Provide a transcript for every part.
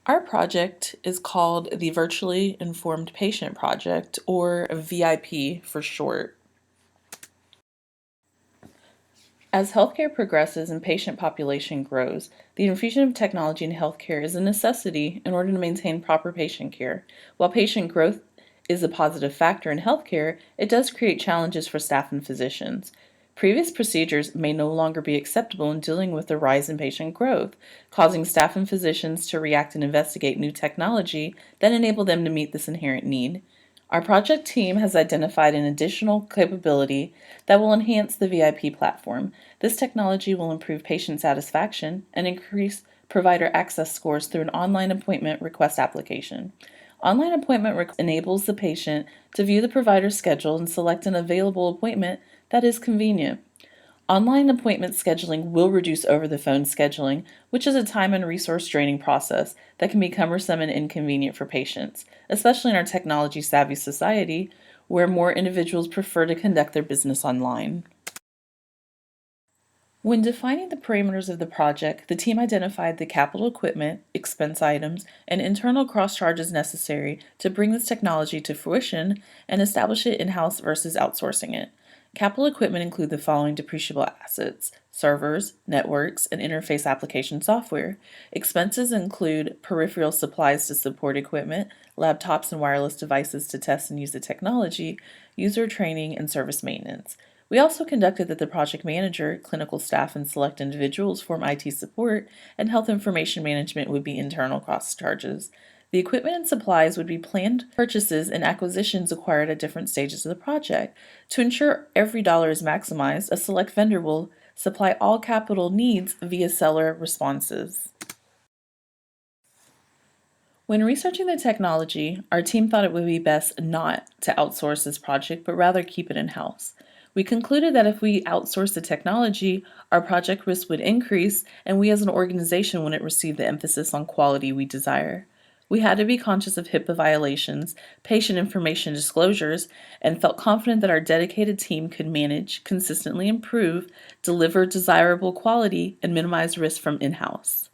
Our project is called the Virtually Informed Patient Project, or VIP for short. As healthcare progresses and patient population grows, the infusion of technology in healthcare is a necessity in order to maintain proper patient care. While patient growth is a positive factor in healthcare, it does create challenges for staff and physicians. Previous procedures may no longer be acceptable in dealing with the rise in patient growth, causing staff and physicians to react and investigate new technology that enable them to meet this inherent need. Our project team has identified an additional capability that will enhance the VIP platform. This technology will improve patient satisfaction and increase provider access scores through an online appointment request application. Online appointment enables the patient to view the provider's schedule and select an available appointment that is convenient. Online appointment scheduling will reduce over-the-phone scheduling, which is a time and resource draining process that can be cumbersome and inconvenient for patients, especially in our technology-savvy society where more individuals prefer to conduct their business online. When defining the parameters of the project, the team identified the capital equipment, expense items, and internal cross charges necessary to bring this technology to fruition and establish it in-house versus outsourcing it. Capital equipment include the following depreciable assets: servers, networks, and interface application software. Expenses include peripheral supplies to support equipment, laptops and wireless devices to test and use the technology, user training, and service maintenance. We also conducted that the project manager, clinical staff, and select individuals form IT support, and health information management would be internal cost charges. The equipment and supplies would be planned purchases and acquisitions acquired at different stages of the project. To ensure every dollar is maximized, a select vendor will supply all capital needs via seller responses. When researching the technology, our team thought it would be best not to outsource this project, but rather keep it in-house. We concluded that if we outsource the technology, our project risk would increase, and we as an organization wouldn't receive the emphasis on quality we desire. We had to be conscious of HIPAA violations, patient information disclosures, and felt confident that our dedicated team could manage, consistently improve, deliver desirable quality, and minimize risk from in-house.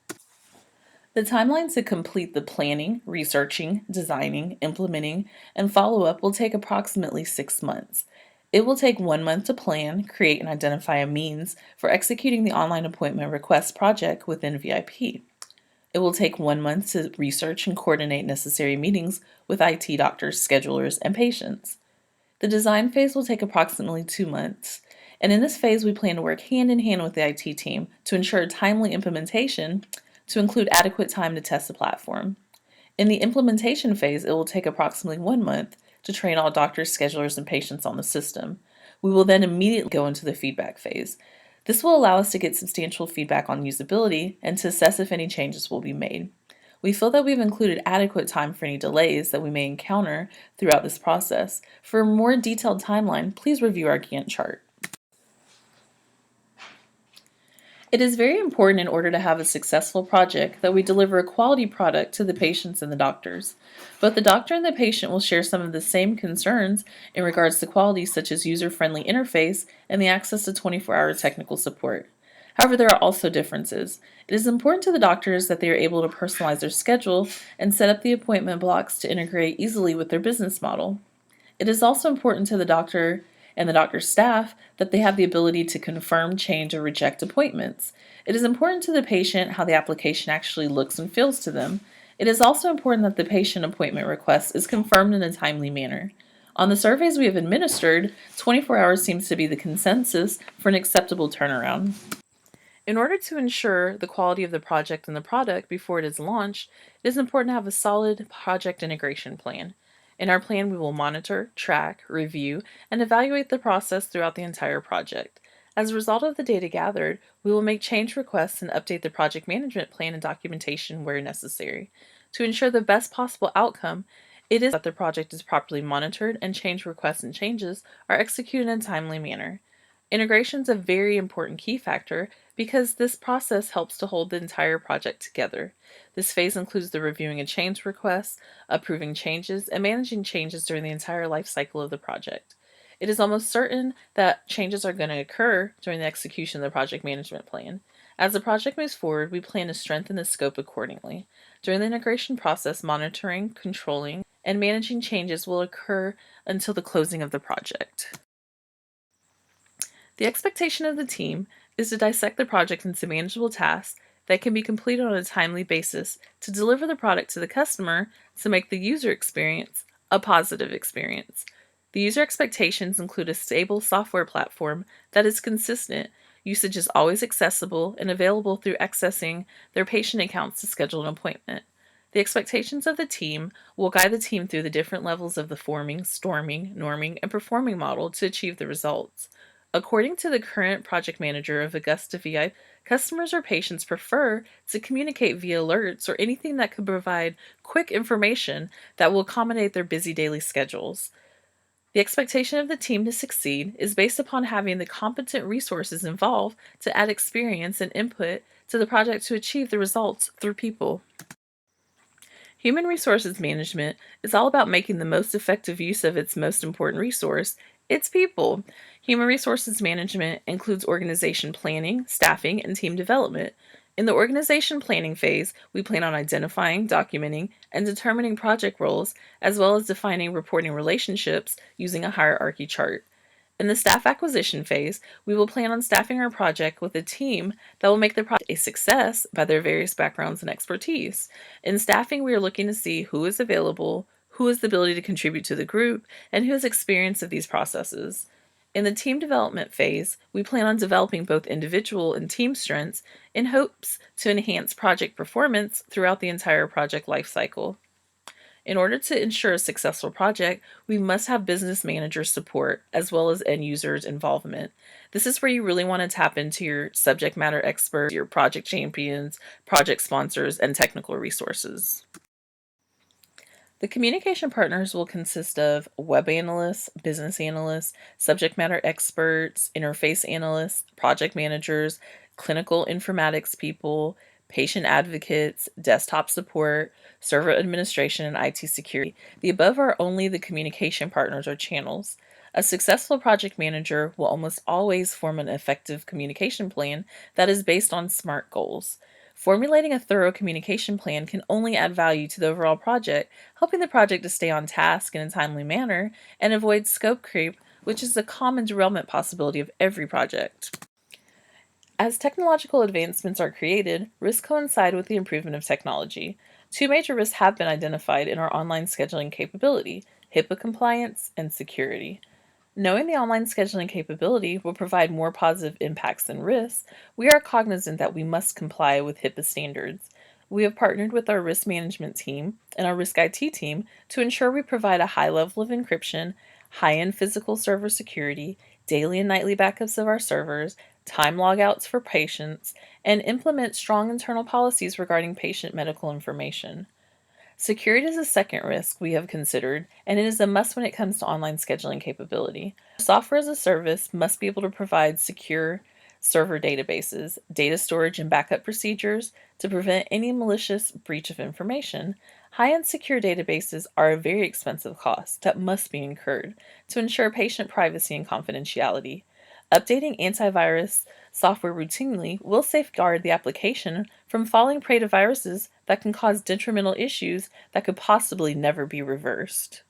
The timeline to complete the planning, researching, designing, implementing, and follow-up will take approximately 6 months. It will take 1 month to plan, create, and identify a means for executing the online appointment request project within VIP. It will take 1 month to research and coordinate necessary meetings with IT doctors, schedulers, and patients. The design phase will take approximately 2 months, and in this phase we plan to work hand in hand with the IT team to ensure timely implementation to include adequate time to test the platform. In the implementation phase, it will take approximately 1 month to train all doctors, schedulers, and patients on the system. We will then immediately go into the feedback phase. This will allow us to get substantial feedback on usability and to assess if any changes will be made. We feel that we've included adequate time for any delays that we may encounter throughout this process. For a more detailed timeline, please review our Gantt chart. It is very important in order to have a successful project that we deliver a quality product to the patients and the doctors. Both the doctor and the patient will share some of the same concerns in regards to quality, such as user-friendly interface and the access to 24-hour technical support. However, there are also differences. It is important to the doctors that they are able to personalize their schedule and set up the appointment blocks to integrate easily with their business model. It is also important to the doctor and the doctor's staff that they have the ability to confirm, change, or reject appointments. It is important to the patient how the application actually looks and feels to them. It is also important that the patient appointment request is confirmed in a timely manner. On the surveys we have administered, 24 hours seems to be the consensus for an acceptable turnaround. In order to ensure the quality of the project and the product before it is launched, it is important to have a solid project integration plan. In our plan, we will monitor, track, review, and evaluate the process throughout the entire project. As a result of the data gathered, we will make change requests and update the project management plan and documentation where necessary. To ensure the best possible outcome, it is that the project is properly monitored and change requests and changes are executed in a timely manner. Integration is a very important key factor because this process helps to hold the entire project together. This phase includes the reviewing of change requests, approving changes, and managing changes during the entire life cycle of the project. It is almost certain that changes are going to occur during the execution of the project management plan. As the project moves forward, we plan to strengthen the scope accordingly. During the integration process, monitoring, controlling, and managing changes will occur until the closing of the project. The expectation of the team is to dissect the project into manageable tasks that can be completed on a timely basis to deliver the product to the customer to make the user experience a positive experience. The user expectations include a stable software platform that is consistent, usage is always accessible and available through accessing their patient accounts to schedule an appointment. The expectations of the team will guide the team through the different levels of the forming, storming, norming, and performing model to achieve the results. According to the current project manager of Augusta VI, customers or patients prefer to communicate via alerts or anything that could provide quick information that will accommodate their busy daily schedules. The expectation of the team to succeed is based upon having the competent resources involved to add experience and input to the project to achieve the results through people. Human resources management is all about making the most effective use of its most important resource, its people. Human resources management includes organization planning, staffing, and team development. In the organization planning phase, we plan on identifying, documenting, and determining project roles, as well as defining reporting relationships using a hierarchy chart. In the staff acquisition phase, we will plan on staffing our project with a team that will make the project a success by their various backgrounds and expertise. In staffing, we are looking to see who is available, who has the ability to contribute to the group, and who has experience of these processes. In the team development phase, we plan on developing both individual and team strengths in hopes to enhance project performance throughout the entire project lifecycle. In order to ensure a successful project, we must have business manager support as well as end users' involvement. This is where you really want to tap into your subject matter experts, your project champions, project sponsors, and technical resources. The communication partners will consist of web analysts, business analysts, subject matter experts, interface analysts, project managers, clinical informatics people, patient advocates, desktop support, server administration, and IT security. The above are only the communication partners or channels. A successful project manager will almost always form an effective communication plan that is based on SMART goals. Formulating a thorough communication plan can only add value to the overall project, helping the project to stay on task in a timely manner and avoid scope creep, which is a common derailment possibility of every project. As technological advancements are created, risks coincide with the improvement of technology. Two major risks have been identified in our online scheduling capability: HIPAA compliance and security. Knowing the online scheduling capability will provide more positive impacts than risks, we are cognizant that we must comply with HIPAA standards. We have partnered with our risk management team and our risk IT team to ensure we provide a high level of encryption, high-end physical server security, daily and nightly backups of our servers, time logouts for patients, and implement strong internal policies regarding patient medical information. Security is a second risk we have considered, and it is a must when it comes to online scheduling capability. Software as a service must be able to provide secure server databases, data storage and backup procedures to prevent any malicious breach of information. High-end secure databases are a very expensive cost that must be incurred to ensure patient privacy and confidentiality. Updating antivirus software routinely will safeguard the application from falling prey to viruses that can cause detrimental issues that could possibly never be reversed.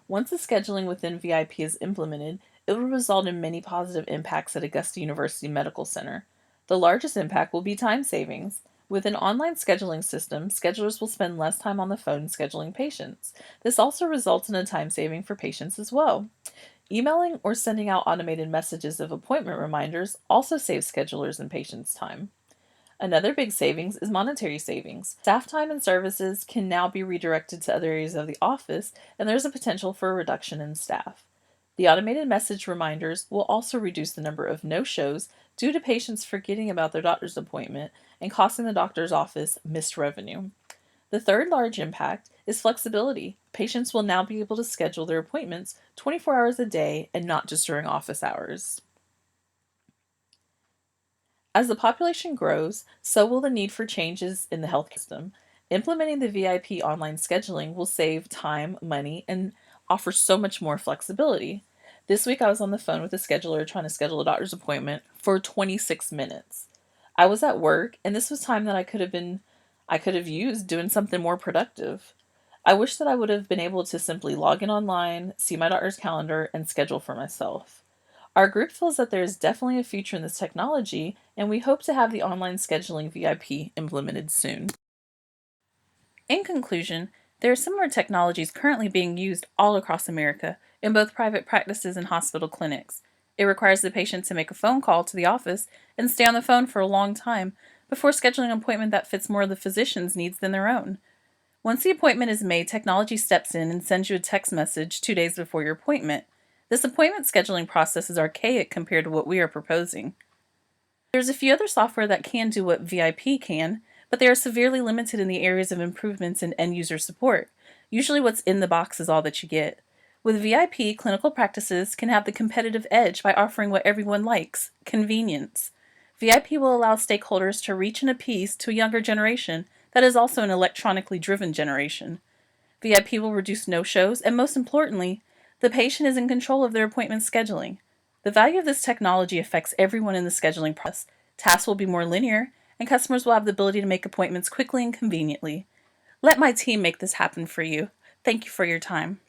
Once the scheduling within VIP is implemented, it will result in many positive impacts at Augusta University Medical Center. The largest impact will be time savings. With an online scheduling system, schedulers will spend less time on the phone scheduling patients. This also results in a time saving for patients as well. Emailing or sending out automated messages of appointment reminders also saves schedulers and patients time. Another big savings is monetary savings. Staff time and services can now be redirected to other areas of the office, and there's a potential for a reduction in staff. The automated message reminders will also reduce the number of no-shows due to patients forgetting about their doctor's appointment and costing the doctor's office missed revenue. The third large impact is flexibility. Patients will now be able to schedule their appointments 24 hours a day and not just during office hours. As the population grows, so will the need for changes in the health system. Implementing the VIP online scheduling will save time, money, and offer so much more flexibility. This week I was on the phone with a scheduler trying to schedule a doctor's appointment for 26 minutes. I was at work, and this was time that I could have been I could have used doing something more productive. I wish that I would have been able to simply log in online, see my daughter's calendar, and schedule for myself. Our group feels that there is definitely a future in this technology, and we hope to have the online scheduling VIP implemented soon. In conclusion, there are similar technologies currently being used all across America in both private practices and hospital clinics. It requires the patient to make a phone call to the office and stay on the phone for a long time before scheduling an appointment that fits more of the physician's needs than their own. Once the appointment is made, technology steps in and sends you a text message 2 days before your appointment. This appointment scheduling process is archaic compared to what we are proposing. There's a few other software that can do what VIP can, but they are severely limited in the areas of improvements and end user support. Usually what's in the box is all that you get. With VIP, clinical practices can have the competitive edge by offering what everyone likes, convenience. VIP will allow stakeholders to reach and appease to a younger generation that is also an electronically driven generation. VIP will reduce no-shows, and most importantly, the patient is in control of their appointment scheduling. The value of this technology affects everyone in the scheduling process. Tasks will be more linear, and customers will have the ability to make appointments quickly and conveniently. Let my team make this happen for you. Thank you for your time.